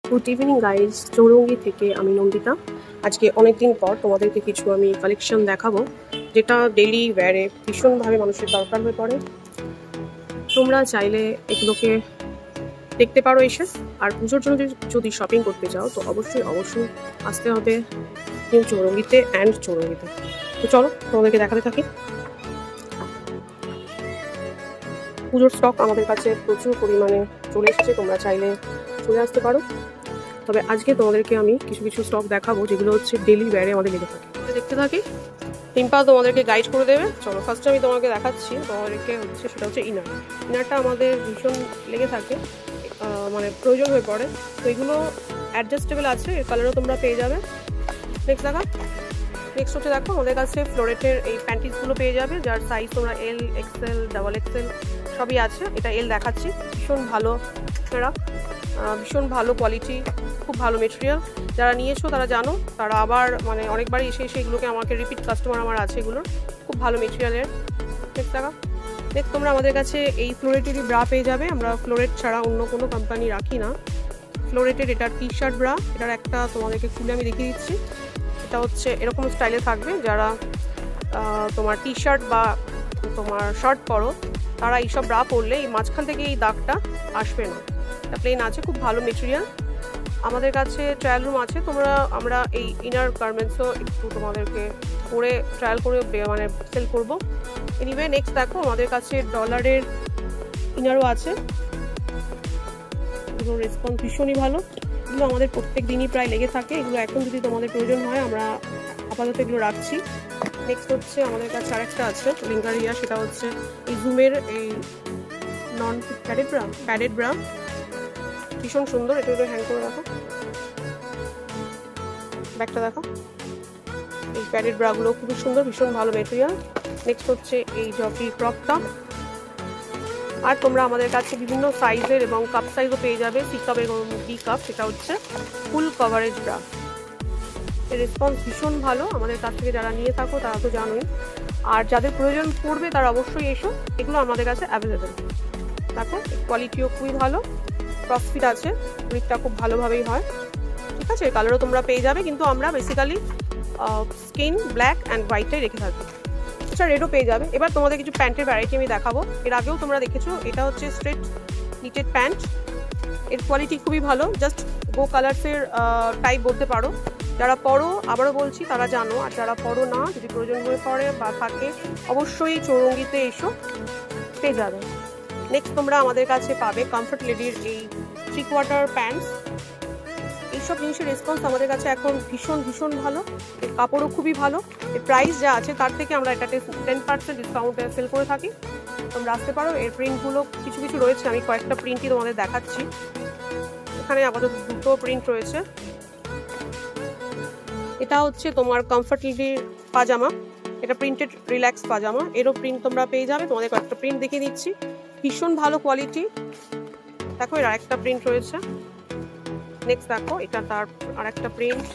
Good evening guys, Chowringhee থেকে আমি নন্দিতা। আজকে অনেকদিন পর তোমাদেরকে কিছু আমি কালেকশন দেখাবো, যেটা ডেইলি ওয়্যারে ভীষণভাবে মানুষের দরকার হয়ে পড়ে। তোমরা চাইলে এগুলোকে দেখতে পারো এসে। আর পুজোর জন্য যদি শপিং করতে যাও তো অবশ্যই আসতে হবে নিউ চৌরঙ্গিতে অ্যান্ড চৌরঙ্গিতে। তো চলো তোমাদেরকে দেখাতে থাকি। পুজোর স্টক আমাদের কাছে প্রচুর পরিমাণে চলে এসেছে, তোমরা চাইলে চলে আসতে পারো। তবে আজকে তোমাদেরকে আমি কিছু স্টক দেখাবো যেগুলো হচ্ছে ডেইলি ওয়্যারে আমাদের লেগে থাকে। দেখতে থাকি, টিম্পা তোমাদেরকে গাইড করে দেবে। চলো ফার্স্টে আমি তোমাকে দেখাচ্ছি, তোমাদেরকে সেটা হচ্ছে ইনারটা আমাদের ভীষণ লেগে থাকে, মানে প্রয়োজন হয়ে পড়ে। তো এগুলো অ্যাডজাস্টেবল আছে, এর কালারও তোমরা পেয়ে যাবে। নেক্সট হচ্ছে দেখো, আমাদের কাছে ফ্লোরেটের এই প্যান্টিসগুলো পেয়ে যাবে, যার সাইজ তোমরা এল, এক্সেল, ডাবল এক্সেল সবই আছে। এটা এল দেখাচ্ছি, ভীষণ ভালো, ভীষণ ভালো কোয়ালিটি, খুব ভালো মেটেরিয়াল। যারা নিয়েছো তারা জানো, তারা আবার মানে অনেকবারই এসে এগুলোকে আমাকে রিপিট কাস্টমার আমার আছে, এগুলোর খুব ভালো মেটেরিয়ালের। নেক্সট তোমরা আমাদের কাছে এই ফ্লোরেটেরই ব্রা পেয়ে যাবে। আমরা ফ্লোরেট ছাড়া অন্য কোনো কোম্পানি রাখি না। ফ্লোরেটের এটার টি শার্ট ব্রা, এটার একটা তোমাদেরকে খুলে আমি দেখিয়ে দিচ্ছি। এটা হচ্ছে এরকম স্টাইলে থাকবে, যারা তোমার টি শার্ট বা তোমার শার্ট পরো তারা এইসব ব্রা পরলে এই মাঝখান থেকে এই দাগটা আসবে না। এটা প্লেন আছে, খুব ভালো মেটেরিয়াল। আমাদের কাছে ট্রায়াল রুম আছে, আমরা এই ইনার গার্মেন্টসও একটু তোমাদেরকে পরে ট্রায়াল করে মানে সেল করবো। এনিওয়ে নেক্সট দেখো, আমাদের কাছে ডলারের ইনারও আছে, এগুলোর রেসপন্স ভীষণই ভালো। এগুলো আমাদের প্রত্যেক দিনই প্রায় লেগে থাকে। এগুলো এখন যদি তোমাদের প্রয়োজন হয় আমরা আপাতত এগুলো রাখছি। নেক্সট হচ্ছে আমাদের কাছে আরেকটা আছে লিঙ্গারিয়া, সেটা হচ্ছে এই জুমের এই নন প্যাডেড ব্রা, ভীষণ সুন্দর। এটা হ্যাং করে রাখো, ব্যাগটা দেখো। এই প্যাডেড ব্রাগুলো খুবই সুন্দর, ভীষণ ভালো মেটেরিয়াল। নেক্সট হচ্ছে এই জকি ক্রপটা। আর তোমরা আমাদের কাছে বিভিন্ন সাইজের এবং কাপ সাইজও পেয়ে যাবে, সি কাপ এবং ডি কাপ। সেটা হচ্ছে ফুল কভারেজ ব্রা, এর রেসপন্স ভীষণ ভালো। আমাদের কাছ থেকে যারা নিয়ে থাকো তারা তো জানোই, আর যাদের প্রয়োজন পড়বে তারা অবশ্যই এসো, এগুলো আমাদের কাছে অ্যাভেলেবেল। দেখো কোয়ালিটিও খুবই ভালো, প্রফিট আছে, গ্রিপটা খুব ভালোভাবেই হয়, ঠিক আছে। কালারও তোমরা পেয়ে যাবে, কিন্তু আমরা বেসিক্যালি স্কিন ব্ল্যাক অ্যান্ড হোয়াইটটাই রেখে থাকি। আচ্ছা, রেডও পেয়ে যাবে। এবার তোমাদের কিছু প্যান্টের ভ্যারাইটি আমি দেখাবো। এর আগেও তোমরা দেখেছো, এটা হচ্ছে স্ট্রেট নিটেড প্যান্ট, এর কোয়ালিটি খুবই ভালো, জাস্ট গো কালার্সের টাইপ বলতে পারো। যারা পরো, আবারও বলছি, তারা জানো। আর যারা পরো না, যদি প্রয়োজন হয়ে পড়ে বা থাকে, অবশ্যই চৌরঙ্গিতে এসো, পেয়ে যাবে। নেক্সট তোমরা আমাদের কাছে পাবে কমফর্ট লেডির এই 3/4 প্যান্টস। এইসব জিনিসের রেসপন্স আমাদের কাছে এখন ভীষণ ভালো, এর কাপড়ও খুবই ভালো। এর প্রাইস যা আছে তার থেকে আমরা এটাতে 10% ডিসকাউন্টে সেল করে থাকি, তোমরা আসতে পারো। এর প্রিন্টগুলো কিছু রয়েছে, আমি কয়েকটা প্রিন্টই তোমাদের দেখাচ্ছি। এখানে আপাতত দুটো প্রিন্ট রয়েছে। এটা হচ্ছে তোমার কমফর্ট লেডির পাজামা, এটা প্রিন্টেড রিল্যাক্স পাজামা, এরও প্রিন্ট তোমরা পেয়ে যাবে। তোমাদের কয়েকটা প্রিন্ট দেখিয়ে দিচ্ছি, ভীষণ ভালো কোয়ালিটি। দেখো এর আরেকটা প্রিন্ট রয়েছে। নেক্সট দেখো, এটা তার আরেকটা প্রিন্ট,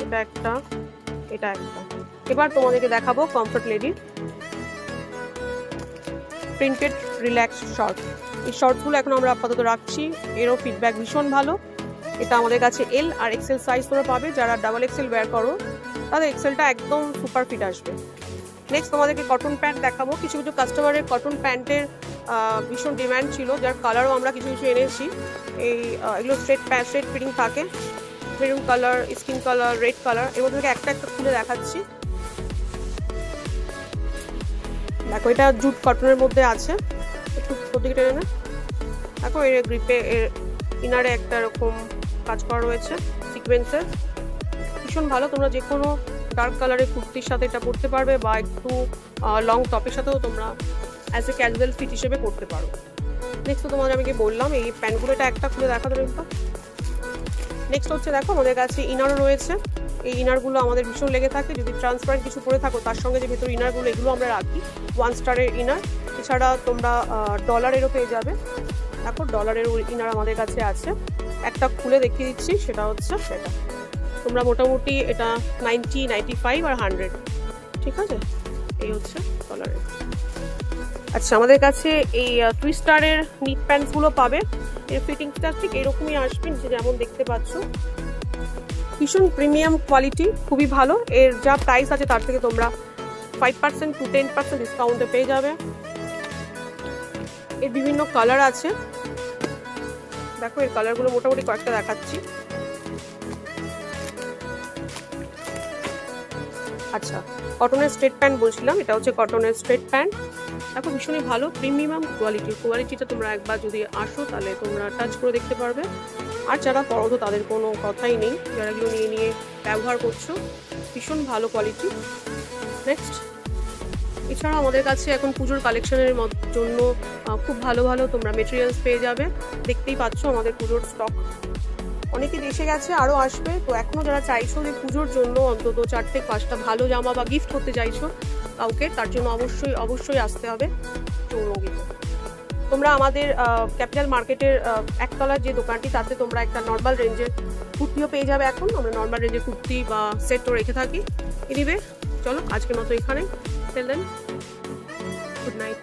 এটা একটা। এবার তোমাদেরকে দেখাবো কমফর্ট লেডির প্রিন্টেড রিল্যাক্স শর্ট। এই শর্টসগুলো এখন আমরা আপাতত রাখছি, এরও ফিডব্যাক ভীষণ ভালো। এটা আমাদের কাছে এল আর এক্সেল সাইজ তোমরা পাবে। যারা ডাবল এক্সেল ওয়্যার করো তাদের এক্সেলটা একদম সুপার ফিট আসবে। নেক্সট তোমাদেরকে কটন প্যান্ট দেখাবো। কিছু কাস্টমারের কটন প্যান্টের ভীষণ ডিম্যান্ড ছিল, যার কালারও আমরা কিছু এনেছি। এগুলো স্ট্রেট ফিটিং থাকে, maroon colour, skin colour, red colour. এর মধ্যে একটা খুলে দেখাচ্ছি। দেখো এটা জুট কটনের মধ্যে আছে, একটু সত্যি টেনে না। দেখো এর গ্রিপে, এর ইনারে একটা এরকম কাজ করা রয়েছে সিকোয়েন্সের, ভীষণ ভালো। তোমরা যে কোনো ডার্ক কালারের কুর্তির সাথে এটা পরতে পারবে, বা একটু লং টপের সাথেও তোমরা অ্যাজ এ ক্যাজুয়াল ফিট হিসেবে পরতে পারো। নেক্সট তো তোমাদের আমি বললাম এই প্যান্টগুলো, এটা একটা খুলে দেখা দেবে। নেক্সট হচ্ছে দেখো, আমাদের কাছে ইনারও রয়েছে। এই ইনারগুলো আমাদের ভীষণ লেগে থাকে, যদি ট্রান্সপারেন্ট কিছু পরে থাকো তার সঙ্গে যে ভেতর ইনারগুলো, এগুলো আমরা রাখি 1 স্টারের ইনার। এছাড়া তোমরা ডলারেরও পেয়ে যাবে। দেখো ডলারের ইনার আমাদের কাছে আছে, একটা খুলে দেখিয়ে দিচ্ছি। সেটা হচ্ছে সেটা তোমরা মোটামুটি এটা 90, 95 আর 100, ঠিক আছে। এই হচ্ছে ডলারের। আচ্ছা, আমাদের কাছে এই 3 স্টারের নিট প্যান্টসগুলো পাবে। এর ফিটিংসটা ঠিক এরকমই আসবে, নিচে যেমন দেখতে পাচ্ছ। ভীষণ প্রিমিয়াম কোয়ালিটি, খুবই ভালো। এর যা প্রাইস আছে তার থেকে তোমরা 5% to 10% ডিসকাউন্টে পেয়ে যাবে। এর বিভিন্ন কালার আছে, দেখো এর কালারগুলো মোটামুটি কয়েকটা দেখাচ্ছি। আচ্ছা, কটনের স্ট্রেট প্যান্ট বলছিলাম, এটা হচ্ছে কটনের স্ট্রেট প্যান্ট। দেখো ভীষণই ভালো প্রিমিয়াম কোয়ালিটিটা তোমরা একবার যদি আসো তাহলে তোমরা টাচ করে দেখতে পারবে। আর যারা পরো তো তাদের কোনো কথাই নেই, যারা এগুলো নিয়ে ব্যবহার করছো, ভীষণ ভালো কোয়ালিটি। নেক্সট, এছাড়া আমাদের কাছে এখন পুজোর কালেকশনের জন্য খুব ভালো ভালো তোমরা মেটেরিয়ালস পেয়ে যাবে। দেখতেই পাচ্ছ আমাদের পুজোর স্টক অনেকে এসে গেছে, আরও আসবে। তো এখনও যারা চাইছো যে পুজোর জন্য অন্তত 4 থেকে 5টা ভালো জামা বা গিফট করতে চাইছো কাউকে, তার জন্য অবশ্যই আসতে হবে চৌরঙ্গিতে। তোমরা আমাদের ক্যাপিটাল মার্কেটের একতলার যে দোকানটি, তাতে তোমরা একটা নর্মাল রেঞ্জের কুর্তিও পেয়ে যাবে। এখন আমরা নর্মাল রেঞ্জের কুর্তি বা সেটও রেখে থাকি। এনিওয়ে, চলো আজকের মতো এখানে। Till then, good night.